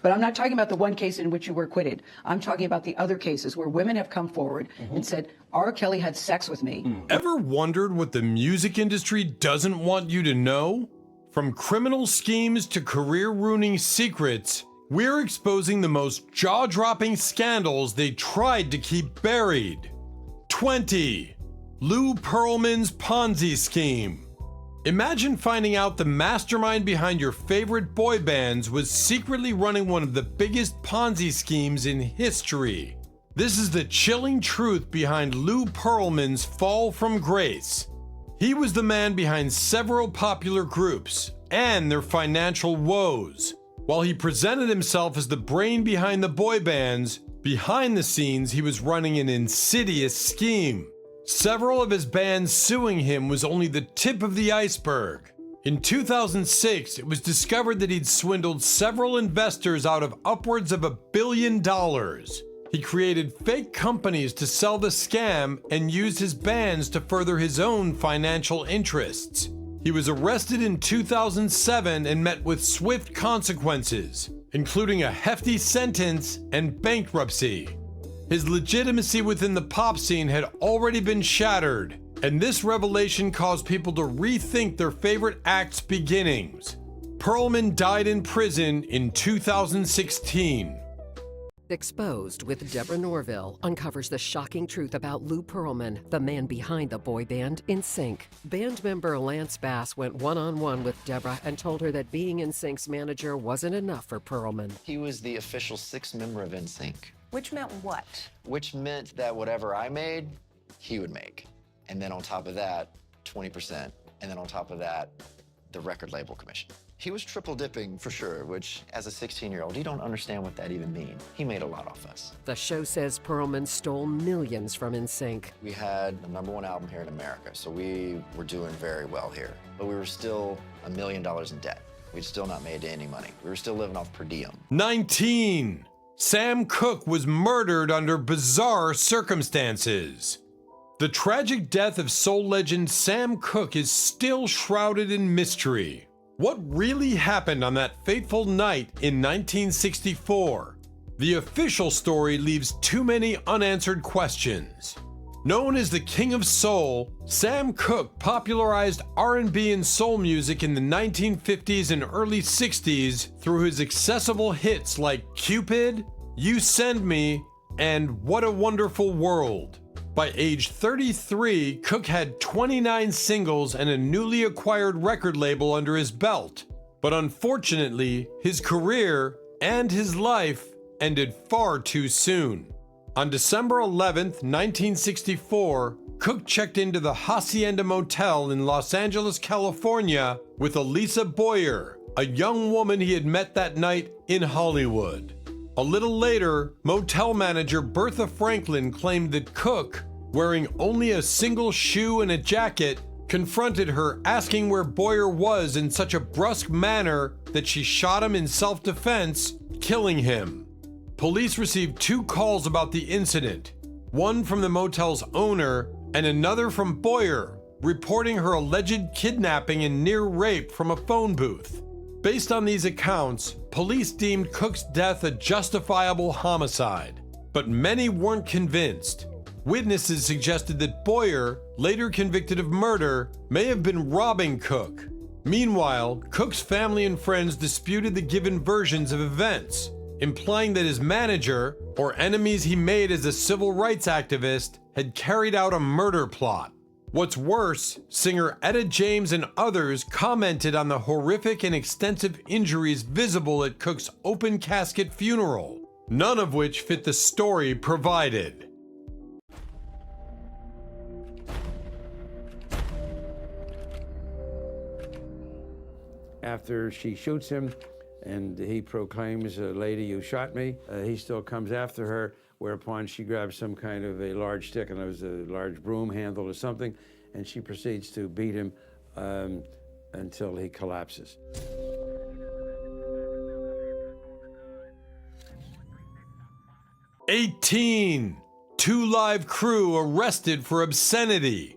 But I'm not talking about the one case in which you were acquitted. I'm talking about the other cases where women have come forward and said, R. Kelly had sex with me. Ever wondered what the music industry doesn't want you to know? From criminal schemes to career-ruining secrets, we're exposing the most jaw-dropping scandals they tried to keep buried. 20. Lou Pearlman's Ponzi scheme. Imagine finding out the mastermind behind your favorite boy bands was secretly running one of the biggest Ponzi schemes in history. This is the chilling truth behind Lou Pearlman's fall from grace. He was the man behind several popular groups and their financial woes. While he presented himself as the brain behind the boy bands, behind the scenes he was running an insidious scheme. Several of his bands suing him was only the tip of the iceberg. In 2006, it was discovered that he'd swindled several investors out of upwards of $1 billion. He created fake companies to sell the scam and used his bands to further his own financial interests. He was arrested in 2007 and met with swift consequences, including a hefty sentence and bankruptcy. His legitimacy within the pop scene had already been shattered, and this revelation caused people to rethink their favorite act's beginnings. Pearlman died in prison in 2016. Exposed with Deborah Norville uncovers the shocking truth about Lou Pearlman, the man behind the boy band NSYNC. Band member Lance Bass went one-on-one with Deborah and told her that being NSYNC's manager wasn't enough for Pearlman. He was the official sixth member of NSYNC. Which meant what? Which meant that whatever I made, he would make. And then on top of that, 20%. And then on top of that, the record label commission. He was triple dipping for sure, which as a 16-year-old, you don't understand what that even means. He made a lot off us. The show says Pearlman stole millions from NSYNC. We had the #1 album here in America, so we were doing very well here. But we were still $1 million in debt. We'd still not made any money. We were still living off per diem. 19. Sam Cooke was murdered under bizarre circumstances. The tragic death of soul legend Sam Cooke is still shrouded in mystery. What really happened on that fateful night in 1964? The official story leaves too many unanswered questions. Known as the King of Soul, Sam Cooke popularized R&B and soul music in the 1950s and early 60s through his accessible hits like Cupid, You Send Me, and What a Wonderful World. By age 33, Cooke had 29 singles and a newly acquired record label under his belt. But unfortunately, his career and his life ended far too soon. On December 11th, 1964, Cooke checked into the Hacienda Motel in Los Angeles, California with Elisa Boyer, a young woman he had met that night in Hollywood. A little later, motel manager Bertha Franklin claimed that Cooke, wearing only a single shoe and a jacket, confronted her asking where Boyer was in such a brusque manner that she shot him in self-defense, killing him. Police received 2 calls about the incident, one from the motel's owner and another from Boyer, reporting her alleged kidnapping and near rape from a phone booth. Based on these accounts, police deemed Cooke's death a justifiable homicide, but many weren't convinced. Witnesses suggested that Boyer, later convicted of murder, may have been robbing Cooke. Meanwhile, Cooke's family and friends disputed the given versions of events, implying that his manager, or enemies he made as a civil rights activist, had carried out a murder plot. What's worse, singer Etta James and others commented on the horrific and extensive injuries visible at Cooke's open casket funeral, none of which fit the story provided. After she shoots him and he proclaims, "Lady, you shot me," he still comes after her, whereupon she grabs some kind of a large stick, and it was a large broom handle or something, and she proceeds to beat him until he collapses. "18. 2 live crew arrested for obscenity."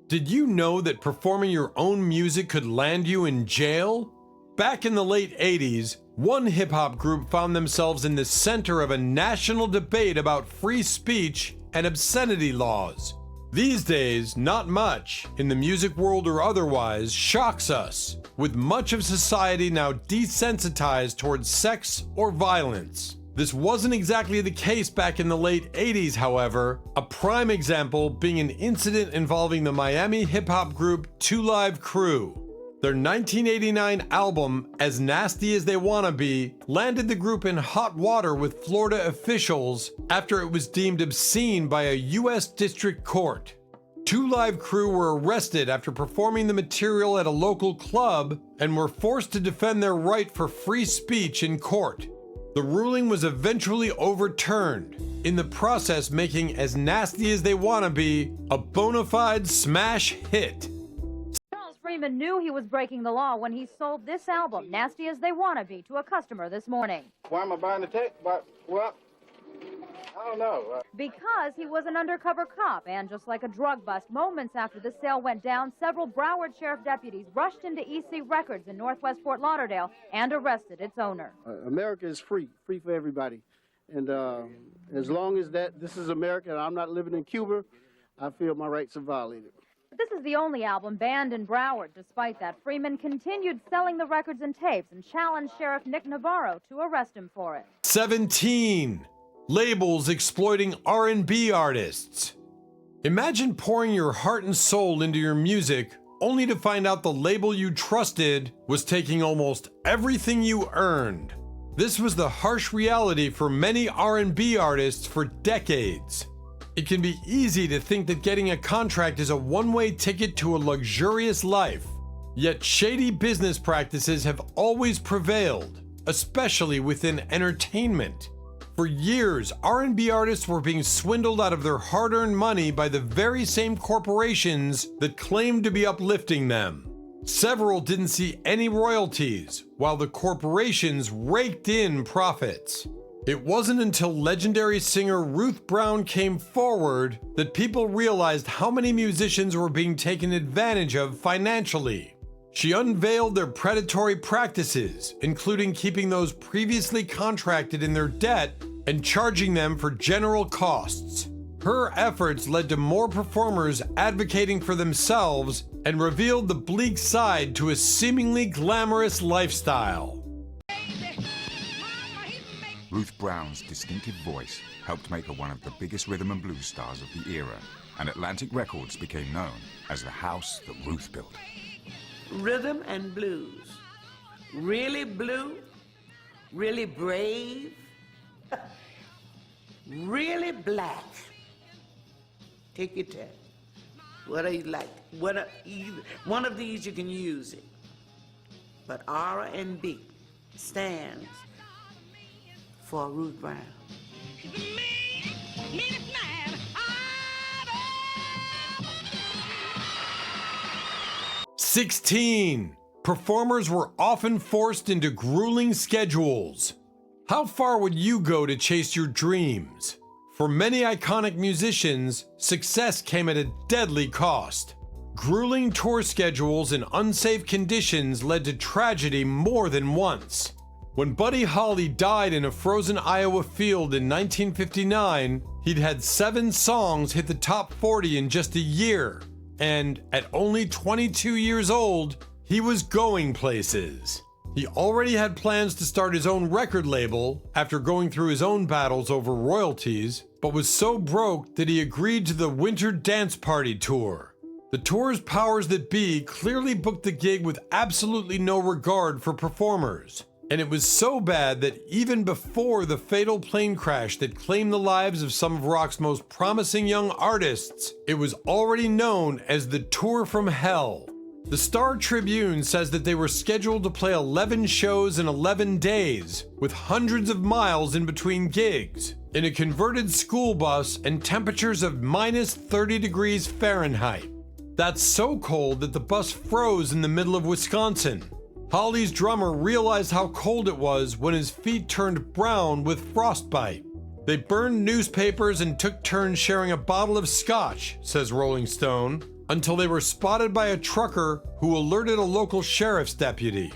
Did you know that performing your own music could land you in jail? Back in the late 80s, One hip-hop group found themselves in the center of a national debate about free speech and obscenity laws. These days, not much, in the music world or otherwise, shocks us, with much of society now desensitized towards sex or violence. This wasn't exactly the case back in the late 80s, however, a prime example being an incident involving the Miami hip-hop group 2 Live Crew. Their 1989 album, As Nasty as They Wanna Be, landed the group in hot water with Florida officials after it was deemed obscene by a U.S. district court. 2 Live Crew were arrested after performing the material at a local club and were forced to defend their right for free speech in court. The ruling was eventually overturned, in the process making As Nasty as They Wanna Be a bona fide smash hit. Freeman knew he was breaking the law when he sold this album, Nasty as They Wanna Be, to a customer this morning. Why am I buying the tape? Well, I don't know. Because he was an undercover cop, and just like a drug bust, moments after the sale went down, several Broward Sheriff deputies rushed into EC Records in northwest Fort Lauderdale and arrested its owner. America is free for everybody. And as long as this is America and I'm not living in Cuba, I feel my rights are violated. This is the only album banned in Broward. Despite that, Freeman continued selling the records and tapes and challenged Sheriff Nick Navarro to arrest him for it. 17. Labels exploiting R&B artists. Imagine pouring your heart and soul into your music only to find out the label you trusted was taking almost everything you earned. This was the harsh reality for many R&B artists for decades. It can be easy to think that getting a contract is a one-way ticket to a luxurious life. Yet shady business practices have always prevailed, especially within entertainment. For years, R&B artists were being swindled out of their hard-earned money by the very same corporations that claimed to be uplifting them. Several didn't see any royalties, while the corporations raked in profits. It wasn't until legendary singer Ruth Brown came forward that people realized how many musicians were being taken advantage of financially. She unveiled their predatory practices, including keeping those previously contracted in their debt and charging them for general costs. Her efforts led to more performers advocating for themselves and revealed the bleak side to a seemingly glamorous lifestyle. Ruth Brown's distinctive voice helped make her one of the biggest rhythm and blues stars of the era, and Atlantic Records became known as the house that Ruth built. Rhythm and blues. Really blue? Really brave? Really black? Take your test. What do you like? One of these you can use it. But R&B stands for Ruth Brown. 16. Performers were often forced into grueling schedules. How far would you go to chase your dreams? For many iconic musicians, success came at a deadly cost. Grueling tour schedules and unsafe conditions led to tragedy more than once. When Buddy Holly died in a frozen Iowa field in 1959, he'd had 7 songs hit the top 40 in just a year. And at only 22 years old, he was going places. He already had plans to start his own record label after going through his own battles over royalties, but was so broke that he agreed to the Winter Dance Party Tour. The tour's powers that be clearly booked the gig with absolutely no regard for performers. And it was so bad that even before the fatal plane crash that claimed the lives of some of rock's most promising young artists, it was already known as the Tour from Hell. The Star Tribune says that they were scheduled to play 11 shows in 11 days, with hundreds of miles in between gigs, in a converted school bus and temperatures of minus 30 degrees Fahrenheit. That's so cold that the bus froze in the middle of Wisconsin. Holly's drummer realized how cold it was when his feet turned brown with frostbite. They burned newspapers and took turns sharing a bottle of scotch, says Rolling Stone, until they were spotted by a trucker who alerted a local sheriff's deputy.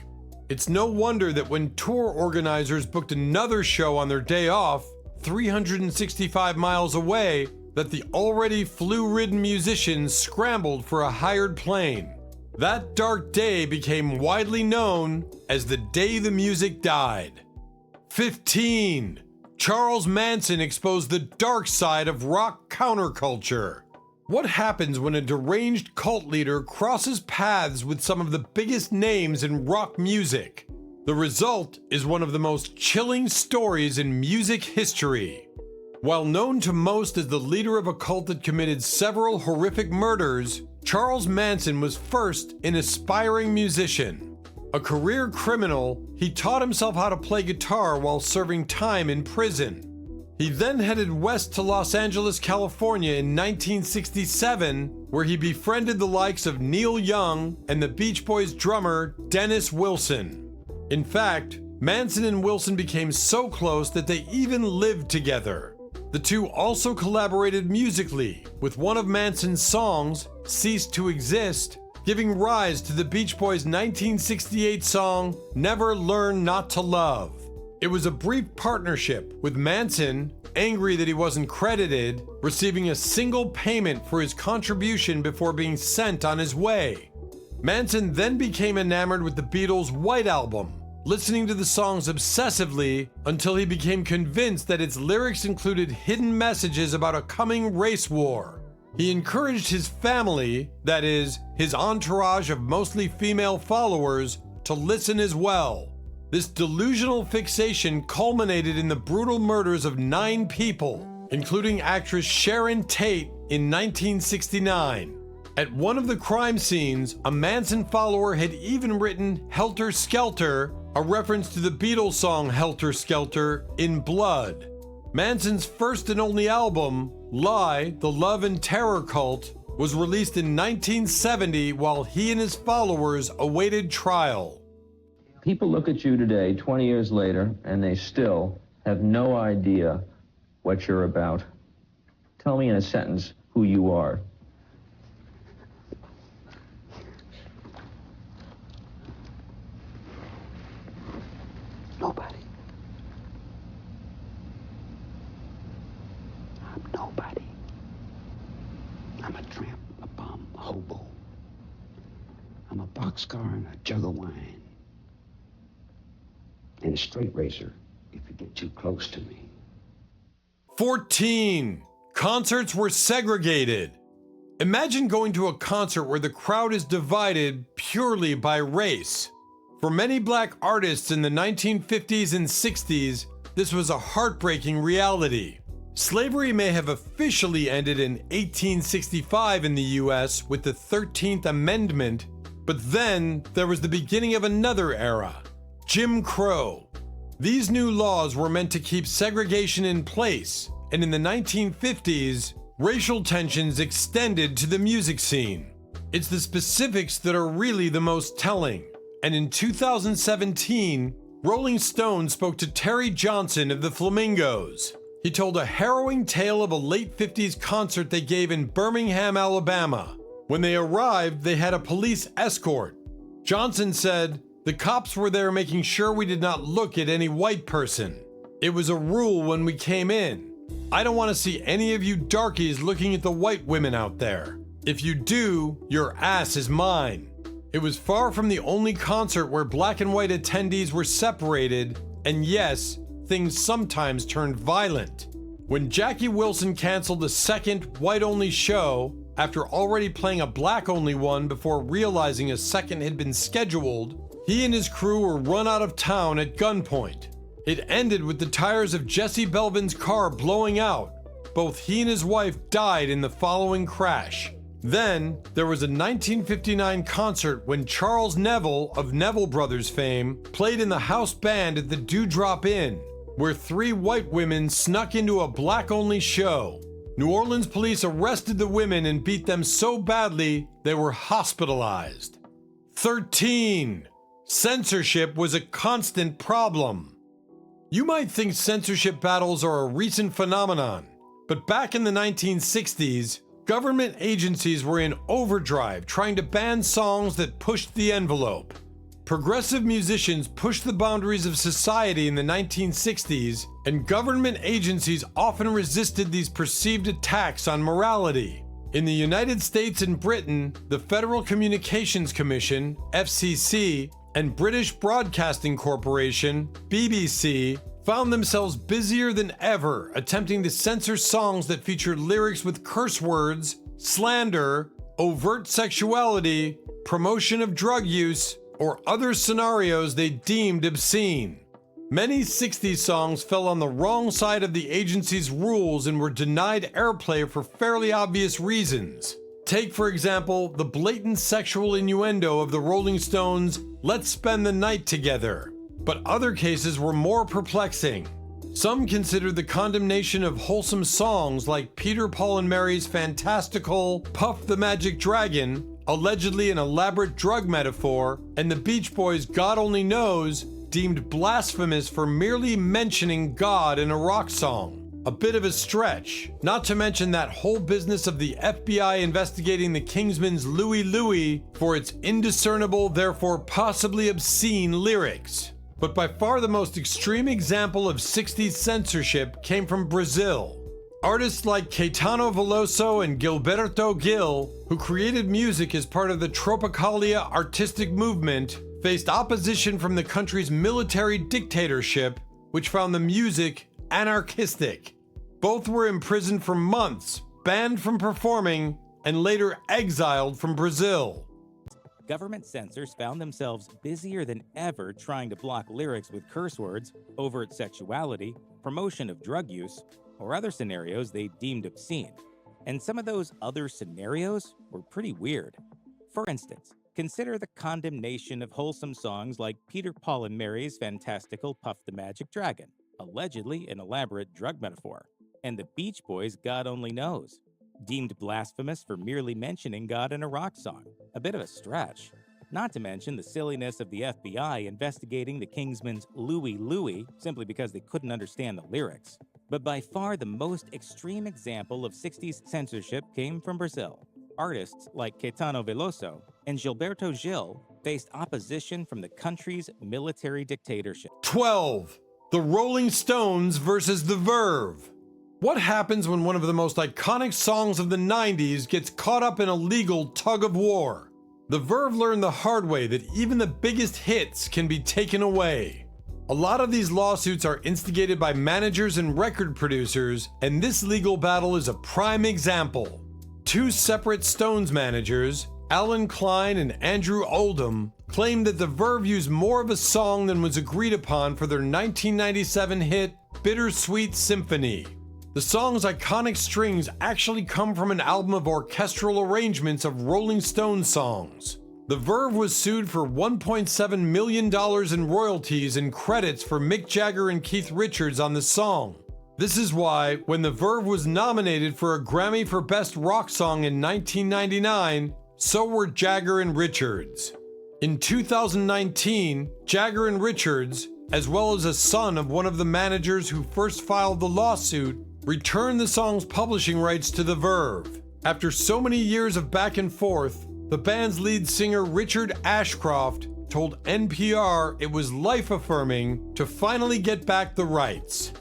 It's no wonder that when tour organizers booked another show on their day off, 365 miles away, that the already flu-ridden musicians scrambled for a hired plane. That dark day became widely known as the day the music died. 15. Charles Manson exposed the dark side of rock counterculture. What happens when a deranged cult leader crosses paths with some of the biggest names in rock music? The result is one of the most chilling stories in music history. While known to most as the leader of a cult that committed several horrific murders, Charles Manson was first an aspiring musician. A career criminal, he taught himself how to play guitar while serving time in prison. He then headed west to Los Angeles, California in 1967, where he befriended the likes of Neil Young and the Beach Boys drummer Dennis Wilson. In fact, Manson and Wilson became so close that they even lived together. The two also collaborated musically, with one of Manson's songs, Cease to Exist, giving rise to the Beach Boys' 1968 song, Never Learn Not to Love. It was a brief partnership, with Manson, angry that he wasn't credited, receiving a single payment for his contribution before being sent on his way. Manson then became enamored with the Beatles' White Album, listening to the songs obsessively until he became convinced that its lyrics included hidden messages about a coming race war. He encouraged his family, that is, his entourage of mostly female followers, to listen as well. This delusional fixation culminated in the brutal murders of 9 people, including actress Sharon Tate in 1969. At one of the crime scenes, a Manson follower had even written Helter Skelter, a reference to the Beatles song Helter Skelter, in blood. Manson's first and only album, Lie, The Love and Terror Cult, was released in 1970 while he and his followers awaited trial. People look at you today, 20 years later, and they still have no idea what you're about. Tell me in a sentence who you are. Nobody. I'm nobody. I'm a tramp, a bum, a hobo. I'm a boxcar and a jug of wine. And a straight racer if you get too close to me. 14. Concerts were segregated. Imagine going to a concert where the crowd is divided purely by race. For many black artists in the 1950s and 60s, this was a heartbreaking reality. Slavery may have officially ended in 1865 in the US with the 13th Amendment, but then there was the beginning of another era, Jim Crow. These new laws were meant to keep segregation in place, and in the 1950s, racial tensions extended to the music scene. It's the specifics that are really the most telling. And in 2017, Rolling Stone spoke to Terry Johnson of the Flamingos. He told a harrowing tale of a late 50s concert they gave in Birmingham, Alabama. When they arrived, they had a police escort. Johnson said, "The cops were there making sure we did not look at any white person. It was a rule when we came in. I don't want to see any of you darkies looking at the white women out there. If you do, your ass is mine." It was far from the only concert where black and white attendees were separated, and yes, things sometimes turned violent. When Jackie Wilson canceled a second white-only show, after already playing a black-only one before realizing a second had been scheduled, he and his crew were run out of town at gunpoint. It ended with the tires of Jesse Belvin's car blowing out. Both he and his wife died in the following crash. Then, there was a 1959 concert when Charles Neville of Neville Brothers fame played in the house band at the Dewdrop Inn, where 3 white women snuck into a black-only show. New Orleans police arrested the women and beat them so badly they were hospitalized. 13. Censorship was a constant problem. You might think censorship battles are a recent phenomenon, but back in the 1960s, government agencies were in overdrive trying to ban songs that pushed the envelope. Progressive musicians pushed the boundaries of society in the 1960s, and government agencies often resisted these perceived attacks on morality. In the United States and Britain, the Federal Communications Commission, FCC, and British Broadcasting Corporation, BBC, found themselves busier than ever attempting to censor songs that featured lyrics with curse words, slander, overt sexuality, promotion of drug use, or other scenarios they deemed obscene. Many 60s songs fell on the wrong side of the agency's rules and were denied airplay for fairly obvious reasons. Take, for example, the blatant sexual innuendo of the Rolling Stones' "Let's Spend the Night Together." But other cases were more perplexing. Some considered the condemnation of wholesome songs like Peter, Paul, and Mary's fantastical "Puff the Magic Dragon," allegedly an elaborate drug metaphor, and the Beach Boys' "God Only Knows," deemed blasphemous for merely mentioning God in a rock song. A bit of a stretch, not to mention that whole business of the FBI investigating the Kingsmen's Louie Louie for its indiscernible, therefore possibly obscene lyrics. But by far the most extreme example of 60s censorship came from Brazil. Artists like Caetano Veloso and Gilberto Gil, who created music as part of the Tropicalia artistic movement, faced opposition from the country's military dictatorship, which found the music anarchistic. Both were imprisoned for months, banned from performing, and later exiled from Brazil. Government censors found themselves busier than ever trying to block lyrics with curse words, overt sexuality, promotion of drug use, or other scenarios they deemed obscene. And some of those other scenarios were pretty weird. For instance, consider the condemnation of wholesome songs like Peter, Paul, and Mary's fantastical "Puff the Magic Dragon," allegedly an elaborate drug metaphor, and the Beach Boys' "God Only Knows," deemed blasphemous for merely mentioning God in a rock song. A bit of a stretch. Not to mention the silliness of the FBI investigating the Kingsmen's Louie Louie simply because they couldn't understand the lyrics. But by far the most extreme example of 60s censorship came from Brazil. Artists like Caetano Veloso and Gilberto Gil faced opposition from the country's military dictatorship. 12. The Rolling Stones versus the Verve. What happens when one of the most iconic songs of the 90s gets caught up in a legal tug of war? The Verve learned the hard way that even the biggest hits can be taken away. A lot of these lawsuits are instigated by managers and record producers, and this legal battle is a prime example. Two separate Stones managers, Alan Klein and Andrew Oldham, claimed that the Verve used more of a song than was agreed upon for their 1997 hit, Bittersweet Symphony. The song's iconic strings actually come from an album of orchestral arrangements of Rolling Stones songs. The Verve was sued for $1.7 million in royalties and credits for Mick Jagger and Keith Richards on the song. This is why, when the Verve was nominated for a Grammy for Best Rock Song in 1999, so were Jagger and Richards. In 2019, Jagger and Richards, as well as a son of one of the managers who first filed the lawsuit, returned the song's publishing rights to the Verve. After so many years of back and forth, the band's lead singer Richard Ashcroft told NPR it was life-affirming to finally get back the rights.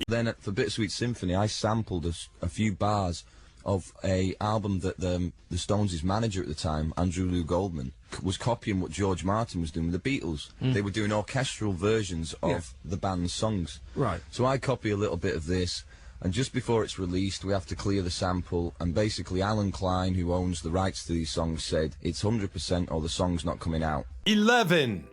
Then for Bittersweet Symphony, I sampled a few bars of a album that the Stones' manager at the time, Andrew Lou Goldman, was copying what George Martin was doing with the Beatles. They were doing orchestral versions of the band's songs. Right. So I copy a little bit of this, and just before it's released, we have to clear the sample, and basically Alan Klein, who owns the rights to these songs, said it's 100% or the song's not coming out. 11.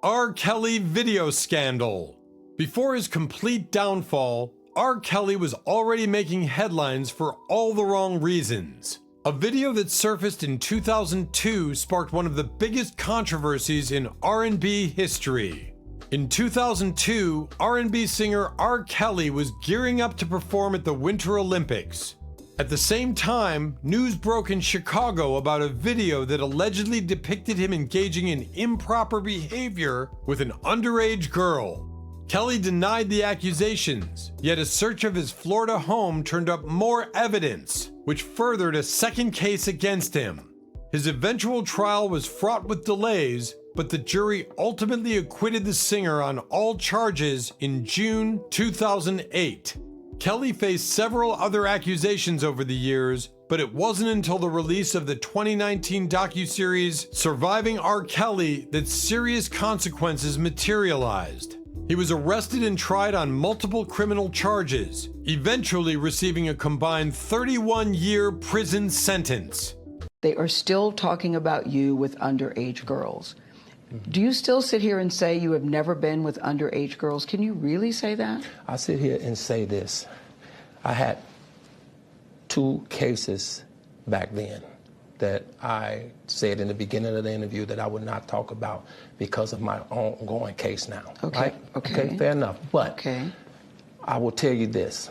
R. Kelly video scandal. Before his complete downfall, R. Kelly was already making headlines for all the wrong reasons. A video that surfaced in 2002 sparked one of the biggest controversies in R&B history. In 2002, R&B singer R. Kelly was gearing up to perform at the Winter Olympics. At the same time, news broke in Chicago about a video that allegedly depicted him engaging in improper behavior with an underage girl. Kelly denied the accusations, yet a search of his Florida home turned up more evidence, which furthered a second case against him. His eventual trial was fraught with delays, but the jury ultimately acquitted the singer on all charges in June 2008. Kelly faced several other accusations over the years, but it wasn't until the release of the 2019 docuseries Surviving R. Kelly that serious consequences materialized. He was arrested and tried on multiple criminal charges, eventually receiving a combined 31-year prison sentence. They are still talking about you with underage girls. Do you still sit here and say you have never been with underage girls? Can you really say that? I sit here and say this. I had 2 cases back then that I said in the beginning of the interview that I would not talk about because of my ongoing case now. Okay. Right? Okay, fair enough. But I will tell you this.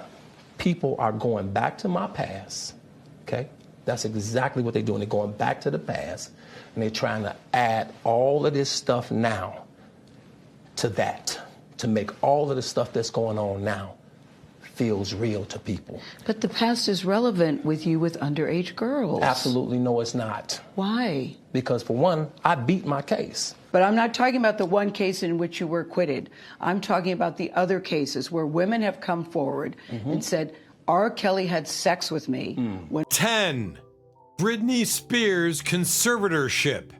People are going back to my past, okay? That's exactly what they're doing. They're going back to the past, and they're trying to add all of this stuff now to that, to make all of the stuff that's going on now feels real to people. But the past is relevant with you with underage girls. Absolutely no, it's not. Why? Because for one, I beat my case. But I'm not talking about the one case in which you were acquitted. I'm talking about the other cases where women have come forward and said, R. Kelly had sex with me. 10. Britney Spears' Conservatorship.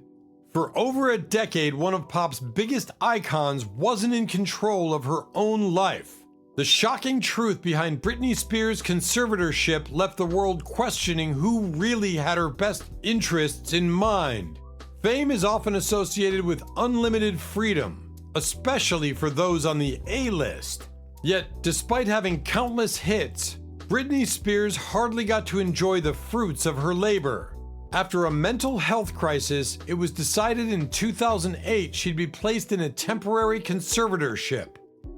For over a decade, one of pop's biggest icons wasn't in control of her own life. The shocking truth behind Britney Spears' conservatorship left the world questioning who really had her best interests in mind. Fame is often associated with unlimited freedom, especially for those on the A-list. Yet, despite having countless hits, Britney Spears hardly got to enjoy the fruits of her labor. After a mental health crisis, it was decided in 2008 she'd be placed in a temporary conservatorship.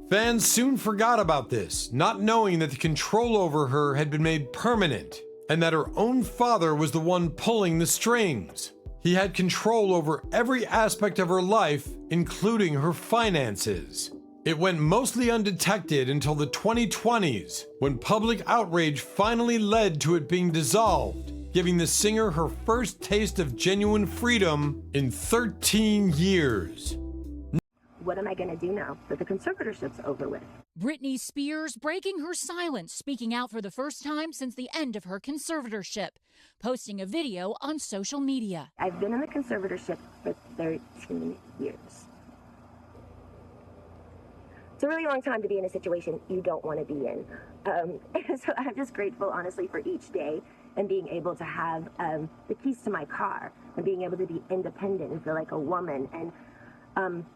Fans soon forgot about this, not knowing that the control over her had been made permanent, and that her own father was the one pulling the strings. He had control over every aspect of her life, including her finances. It went mostly undetected until the 2020s, when public outrage finally led to it being dissolved, giving the singer her first taste of genuine freedom in 13 years. What am I going to do now that the conservatorship's over with? Britney Spears breaking her silence, speaking out for the first time since the end of her conservatorship, posting a video on social media. I've been in the conservatorship for 13 years. It's a really long time to be in a situation you don't want to be in. So I'm just grateful, honestly, for each day and being able to have the keys to my car and being able to be independent and feel like a woman and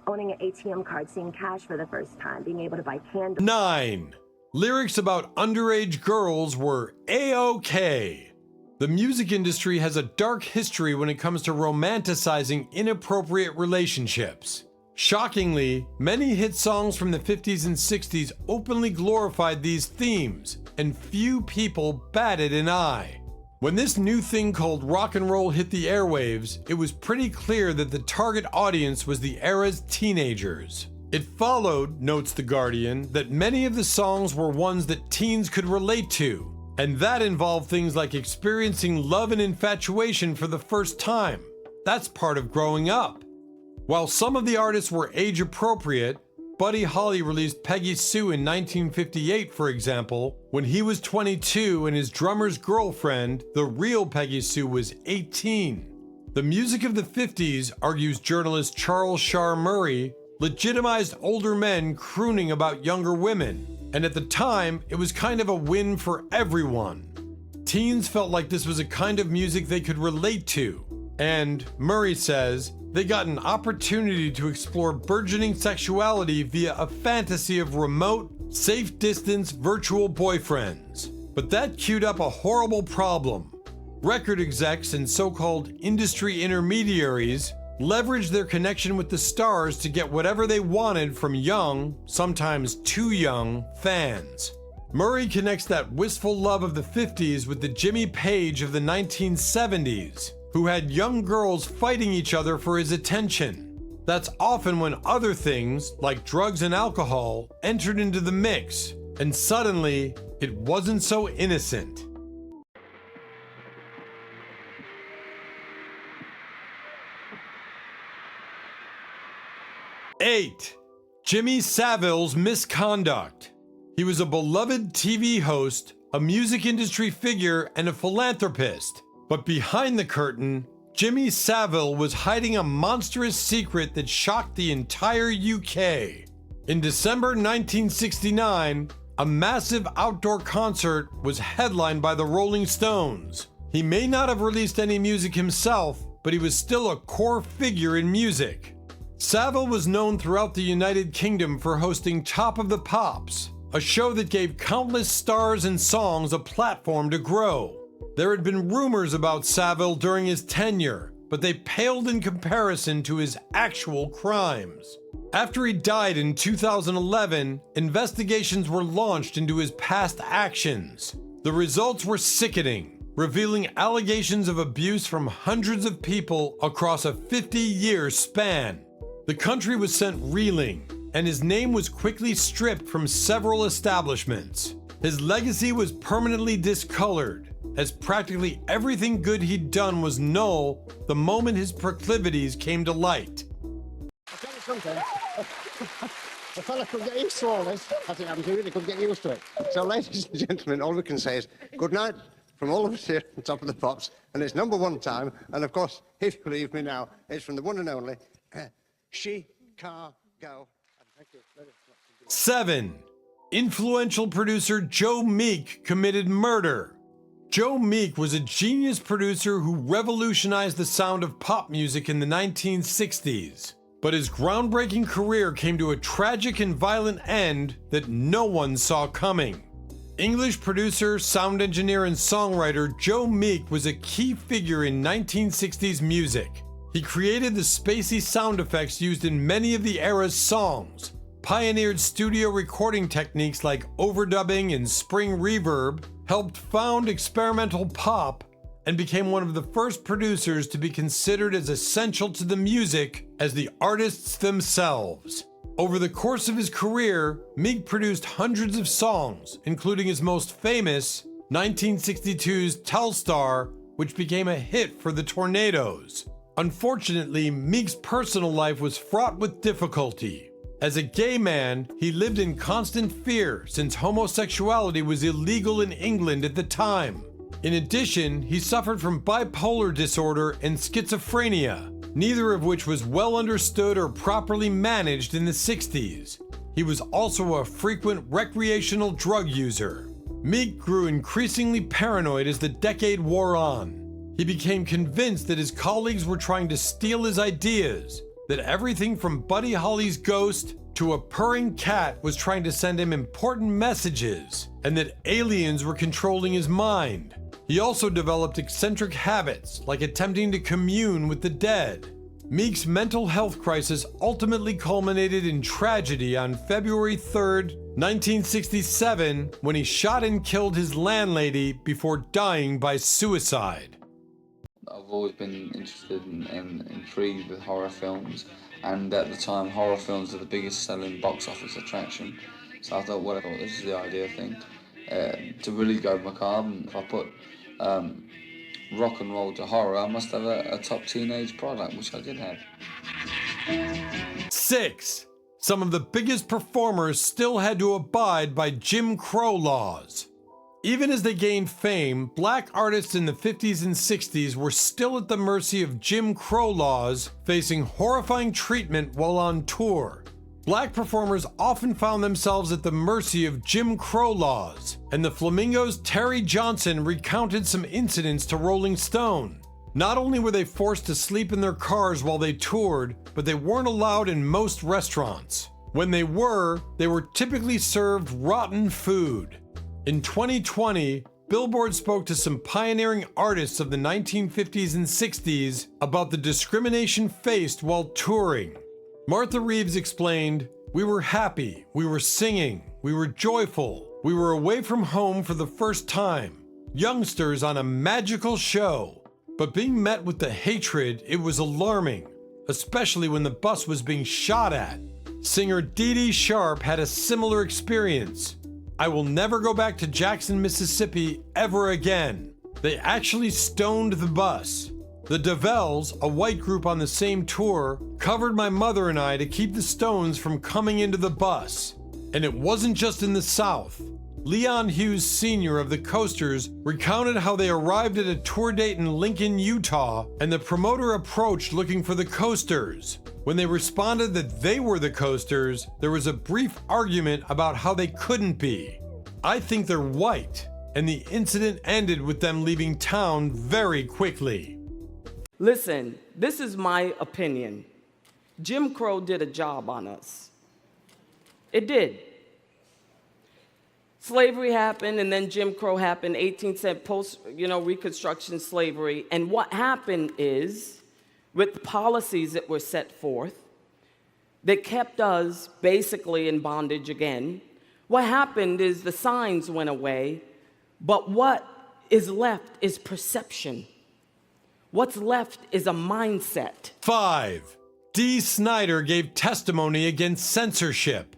owning an ATM card, seeing cash for the first time, being able to buy candles. 9. Lyrics about underage girls were A-OK. The music industry has a dark history when it comes to romanticizing inappropriate relationships. Shockingly, many hit songs from the 50s and 60s openly glorified these themes, and few people batted an eye. When this new thing called rock and roll hit the airwaves, it was pretty clear that the target audience was the era's teenagers. It followed, notes The Guardian, that many of the songs were ones that teens could relate to, and that involved things like experiencing love and infatuation for the first time. That's part of growing up. While some of the artists were age appropriate, Buddy Holly released Peggy Sue in 1958, for example, when he was 22 and his drummer's girlfriend, the real Peggy Sue, was 18. The music of the 50s, argues journalist Charles Shar Murray, legitimized older men crooning about younger women, and at the time, it was kind of a win for everyone. Teens felt like this was a kind of music they could relate to, and, Murray says, they got an opportunity to explore burgeoning sexuality via a fantasy of remote, safe-distance virtual boyfriends. But that queued up a horrible problem. Record execs and so-called industry intermediaries leveraged their connection with the stars to get whatever they wanted from young, sometimes too young, fans. Murray connects that wistful love of the 50s with the Jimmy Page of the 1970s, who had young girls fighting each other for his attention. That's often when other things, like drugs and alcohol, entered into the mix, and suddenly, it wasn't so innocent. 8. Jimmy Savile's misconduct. He was a beloved TV host, a music industry figure, and a philanthropist. But behind the curtain, Jimmy Savile was hiding a monstrous secret that shocked the entire UK. In December 1969, a massive outdoor concert was headlined by the Rolling Stones. He may not have released any music himself, but he was still a core figure in music. Savile was known throughout the United Kingdom for hosting Top of the Pops, a show that gave countless stars and songs a platform to grow. There had been rumors about Savile during his tenure, but they paled in comparison to his actual crimes. After he died in 2011, investigations were launched into his past actions. The results were sickening, revealing allegations of abuse from hundreds of people across a 50-year span. The country was sent reeling, and his name was quickly stripped from several establishments. His legacy was permanently discolored, as practically everything good he'd done was null the moment his proclivities came to light. I'll tell you something. The fella could get used to all this. I think I'm really could get used to it. So, ladies and gentlemen, all we can say is good night from all of us here on Top of the Pops. And it's number one time. And of course, if you believe me now, it's from the one and only Chicago. Thank you. 7. Influential producer Joe Meek committed murder. Joe Meek was a genius producer who revolutionized the sound of pop music in the 1960s. But his groundbreaking career came to a tragic and violent end that no one saw coming. English producer, sound engineer, and songwriter Joe Meek was a key figure in 1960s music. He created the spacey sound effects used in many of the era's songs, pioneered studio recording techniques like overdubbing and spring reverb, helped found experimental pop, and became one of the first producers to be considered as essential to the music as the artists themselves. Over the course of his career, Meek produced hundreds of songs, including his most famous, 1962's Telstar, which became a hit for the Tornadoes. Unfortunately, Meek's personal life was fraught with difficulty. As a gay man, he lived in constant fear since homosexuality was illegal in England at the time. In addition, he suffered from bipolar disorder and schizophrenia, neither of which was well understood or properly managed in the 60s. He was also a frequent recreational drug user. Meek grew increasingly paranoid as the decade wore on. He became convinced that his colleagues were trying to steal his ideas, that everything from Buddy Holly's ghost to a purring cat was trying to send him important messages, and that aliens were controlling his mind. He also developed eccentric habits, like attempting to commune with the dead. Meek's mental health crisis ultimately culminated in tragedy on February 3rd, 1967, when he shot and killed his landlady before dying by suicide. I've always been interested and intrigued with horror films, and at the time horror films were the biggest selling box office attraction. So I thought, well, this is the ideal thing to really go macabre. If I put rock and roll to horror, I must have a top teenage product, which I did have. 6. Some of the biggest performers still had to abide by Jim Crow laws. Even as they gained fame, black artists in the 50s and 60s were still at the mercy of Jim Crow laws, facing horrifying treatment while on tour. Black performers often found themselves at the mercy of Jim Crow laws, and the Flamingos' Terry Johnson recounted some incidents to Rolling Stone. Not only were they forced to sleep in their cars while they toured, but they weren't allowed in most restaurants. When they were typically served rotten food. In 2020, Billboard spoke to some pioneering artists of the 1950s and 60s about the discrimination faced while touring. Martha Reeves explained, "We were happy, we were singing, we were joyful, we were away from home for the first time, youngsters on a magical show. But being met with the hatred, it was alarming, especially when the bus was being shot at." Singer Dee Dee Sharp had a similar experience. "I will never go back to Jackson, Mississippi ever again. They actually stoned the bus. The Davels, a white group on the same tour, covered my mother and I to keep the Stones from coming into the bus. And it wasn't just in the South. Leon Hughes Sr. of the Coasters recounted how they arrived at a tour date in Lincoln, Utah, and the promoter approached looking for the Coasters. When they responded that they were the Coasters, there was a brief argument about how they couldn't be. I think they're white, and the incident ended with them leaving town very quickly. Listen, this is my opinion. Jim Crow did a job on us. It did. Slavery happened, and then Jim Crow happened, 18th century, post, Reconstruction slavery. And what happened is, with the policies that were set forth, that kept us basically in bondage again, what happened is the signs went away, but what is left is perception. What's left is a mindset. 5. Dee Snider gave testimony against censorship.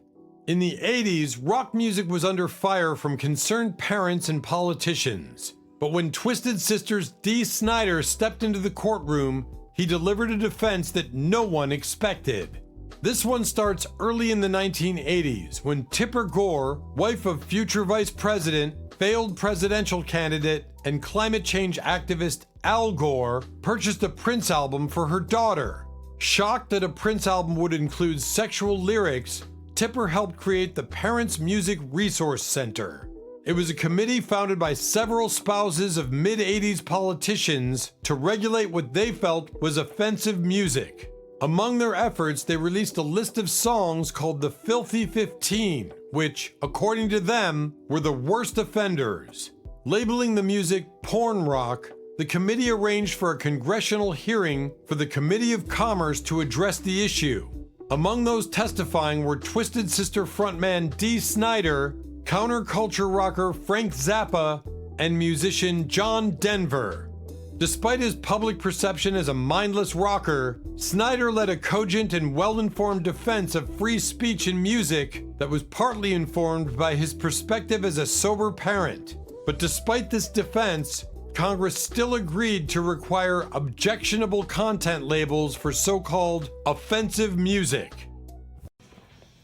In the 80s, rock music was under fire from concerned parents and politicians. But when Twisted Sister's Dee Snider stepped into the courtroom, he delivered a defense that no one expected. This one starts early in the 1980s when Tipper Gore, wife of future vice president, failed presidential candidate, and climate change activist Al Gore, purchased a Prince album for her daughter. Shocked that a Prince album would include sexual lyrics, Tipper helped create the Parents Music Resource Center. It was a committee founded by several spouses of mid-80s politicians to regulate what they felt was offensive music. Among their efforts, they released a list of songs called the Filthy 15, which, according to them, were the worst offenders. Labeling the music porn rock, the committee arranged for a congressional hearing for the Committee of Commerce to address the issue. Among those testifying were Twisted Sister frontman Dee Snider, counterculture rocker Frank Zappa, and musician John Denver. Despite his public perception as a mindless rocker, Snider led a cogent and well-informed defense of free speech in music that was partly informed by his perspective as a sober parent. But despite this defense, Congress still agreed to require objectionable content labels for so-called offensive music.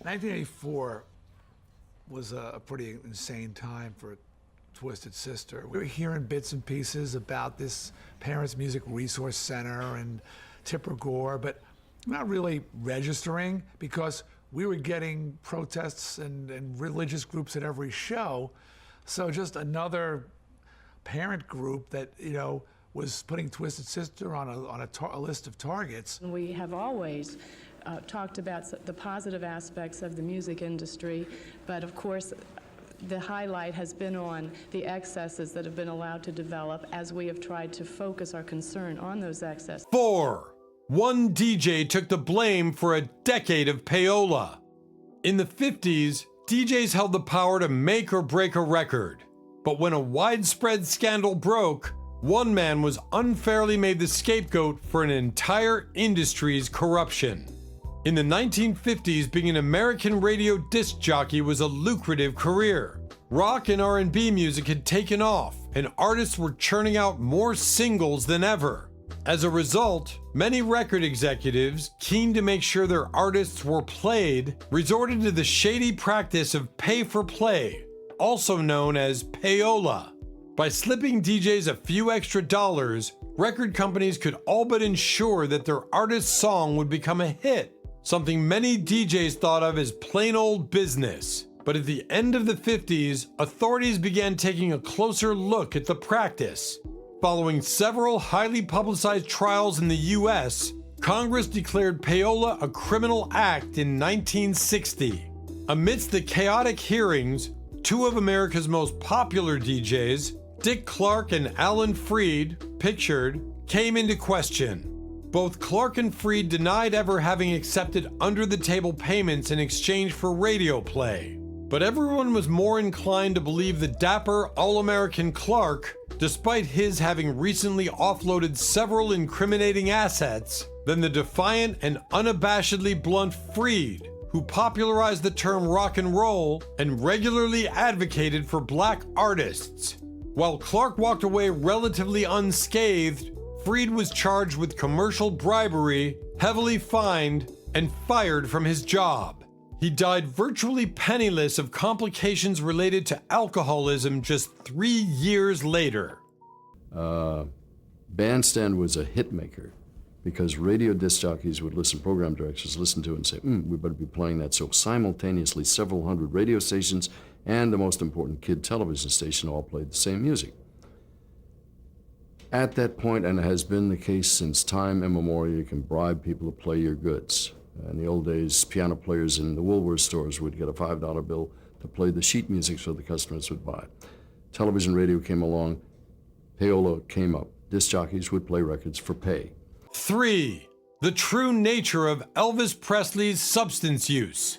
1984 was a pretty insane time for Twisted Sister. We were hearing bits and pieces about this Parents Music Resource Center and Tipper Gore, but not really registering because we were getting protests and religious groups at every show. So just another parent group that, was putting Twisted Sister on a list of targets. We have always talked about the positive aspects of the music industry, but of course, the highlight has been on the excesses that have been allowed to develop as we have tried to focus our concern on those excesses. 4. One DJ took the blame for a decade of payola. In the 50s, DJs held the power to make or break a record. But when a widespread scandal broke, one man was unfairly made the scapegoat for an entire industry's corruption. In the 1950s, being an American radio disc jockey was a lucrative career. Rock and R&B music had taken off, and artists were churning out more singles than ever. As a result, many record executives, keen to make sure their artists were played, resorted to the shady practice of pay-for-play, also known as payola. By slipping DJs a few extra dollars, record companies could all but ensure that their artist's song would become a hit, something many DJs thought of as plain old business. But at the end of the 50s, authorities began taking a closer look at the practice. Following several highly publicized trials in the US, Congress declared payola a criminal act in 1960. Amidst the chaotic hearings, two of America's most popular DJs, Dick Clark and Alan Freed, pictured, came into question. Both Clark and Freed denied ever having accepted under-the-table payments in exchange for radio play. But everyone was more inclined to believe the dapper all-American Clark, despite his having recently offloaded several incriminating assets, than the defiant and unabashedly blunt Freed, who popularized the term rock and roll and regularly advocated for black artists. While Clark walked away relatively unscathed, Freed was charged with commercial bribery, heavily fined, and fired from his job. He died virtually penniless of complications related to alcoholism just 3 years later. Bandstand was a hit maker because radio disc jockeys would listen, program directors listen to it and say, we better be playing that. So simultaneously, several hundred radio stations and the most important kid television station all played the same music. At that point, and it has been the case since time immemorial, you can bribe people to play your goods. In the old days, piano players in the Woolworth stores would get a $5 bill to play the sheet music so the customers would buy. Television radio came along, Peola came up. Disc jockeys would play records for pay. 3. The true nature of Elvis Presley's substance use.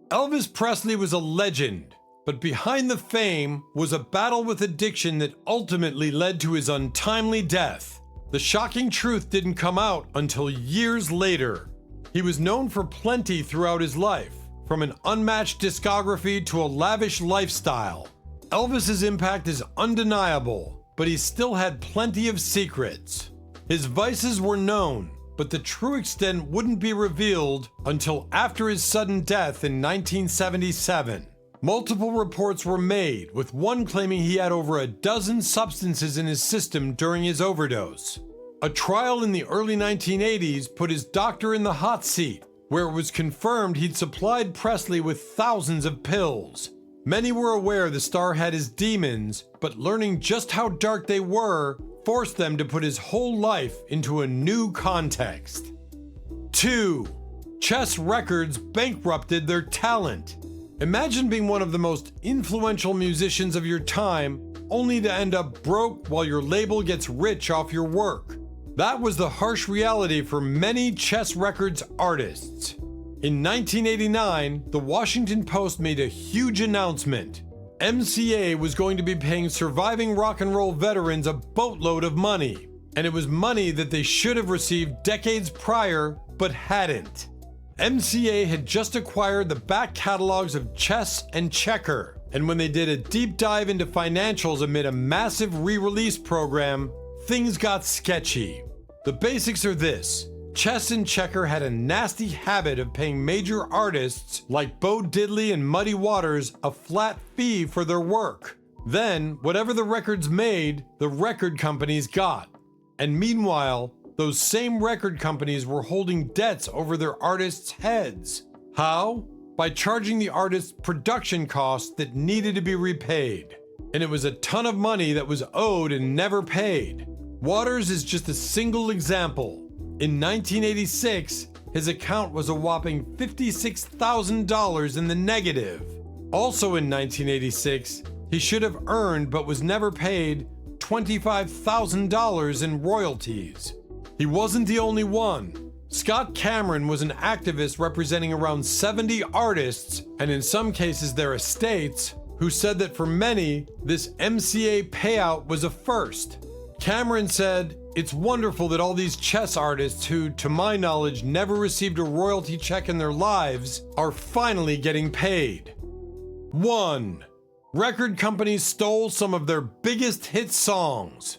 Elvis Presley was a legend, but behind the fame was a battle with addiction that ultimately led to his untimely death. The shocking truth didn't come out until years later. He was known for plenty throughout his life, from an unmatched discography to a lavish lifestyle. Elvis's impact is undeniable, but he still had plenty of secrets. His vices were known, but the true extent wouldn't be revealed until after his sudden death in 1977. Multiple reports were made, with one claiming he had over a dozen substances in his system during his overdose. A trial in the early 1980s put his doctor in the hot seat, where it was confirmed he'd supplied Presley with thousands of pills. Many were aware the star had his demons, but learning just how dark they were forced them to put his whole life into a new context. 2. Chess records bankrupted their talent. Imagine being one of the most influential musicians of your time, only to end up broke while your label gets rich off your work. That was the harsh reality for many chess records artists. In 1989, the Washington Post made a huge announcement. MCA was going to be paying surviving rock and roll veterans a boatload of money, and it was money that they should have received decades prior, but hadn't. MCA had just acquired the back catalogs of Chess and Checker, and when they did a deep dive into financials amid a massive re-release program, things got sketchy. The basics are this. Chess and Checker had a nasty habit of paying major artists like Bo Diddley and Muddy Waters a flat fee for their work. Then, whatever the records made, the record companies got. And meanwhile, those same record companies were holding debts over their artists' heads. How? By charging the artists production costs that needed to be repaid. And it was a ton of money that was owed and never paid. Waters is just a single example. In 1986, his account was a whopping $56,000 in the negative. Also in 1986, he should have earned but was never paid $25,000 in royalties. He wasn't the only one. Scott Cameron was an activist representing around 70 artists, and in some cases their estates, who said that for many, this MCA payout was a first. Cameron said, "It's wonderful that all these chess artists who, to my knowledge, never received a royalty check in their lives are finally getting paid." 1. Record companies stole some of their biggest hit songs.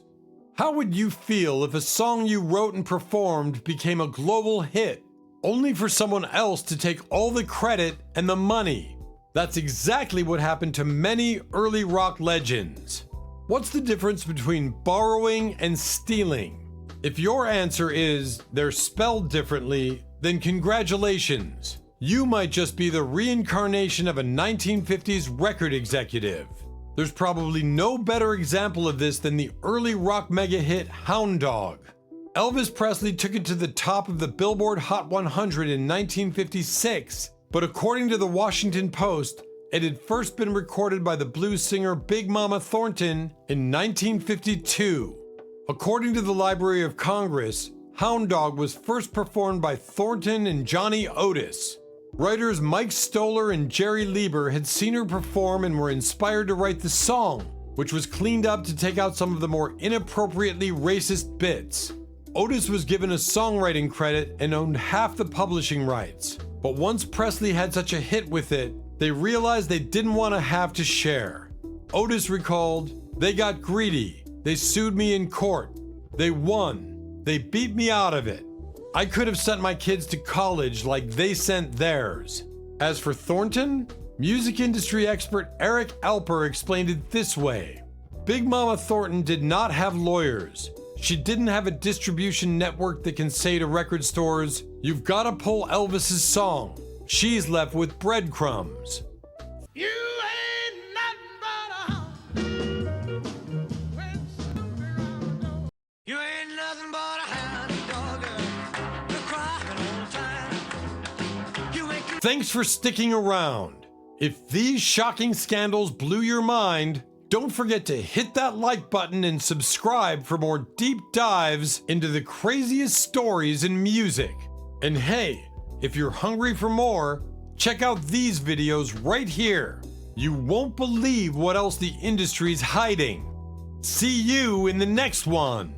How would you feel if a song you wrote and performed became a global hit, only for someone else to take all the credit and the money? That's exactly what happened to many early rock legends. What's the difference between borrowing and stealing? If your answer is they're spelled differently, then congratulations. You might just be the reincarnation of a 1950s record executive. There's probably no better example of this than the early rock mega hit Hound Dog. Elvis Presley took it to the top of the Billboard Hot 100 in 1956, but according to the Washington Post, it had first been recorded by the blues singer Big Mama Thornton in 1952. According to the Library of Congress, Hound Dog was first performed by Thornton and Johnny Otis. Writers Mike Stoller and Jerry Lieber had seen her perform and were inspired to write the song, which was cleaned up to take out some of the more inappropriately racist bits. Otis was given a songwriting credit and owned half the publishing rights. But once Presley had such a hit with it, they realized they didn't want to have to share. Otis recalled, "They got greedy. They sued me in court. They won. They beat me out of it. I could have sent my kids to college like they sent theirs. As for Thornton, music industry expert Eric Alper explained it this way. Big Mama Thornton did not have lawyers. She didn't have a distribution network that can say to record stores, "You've got to pull Elvis's song." She's left with breadcrumbs. You ain't nothing but a hound. You ain't nothing but a hound dog. You're crying all the time. You ain't... Thanks for sticking around. If these shocking scandals blew your mind, don't forget to hit that like button and subscribe for more deep dives into the craziest stories in music. And hey, if you're hungry for more, check out these videos right here. You won't believe what else the industry's hiding. See you in the next one.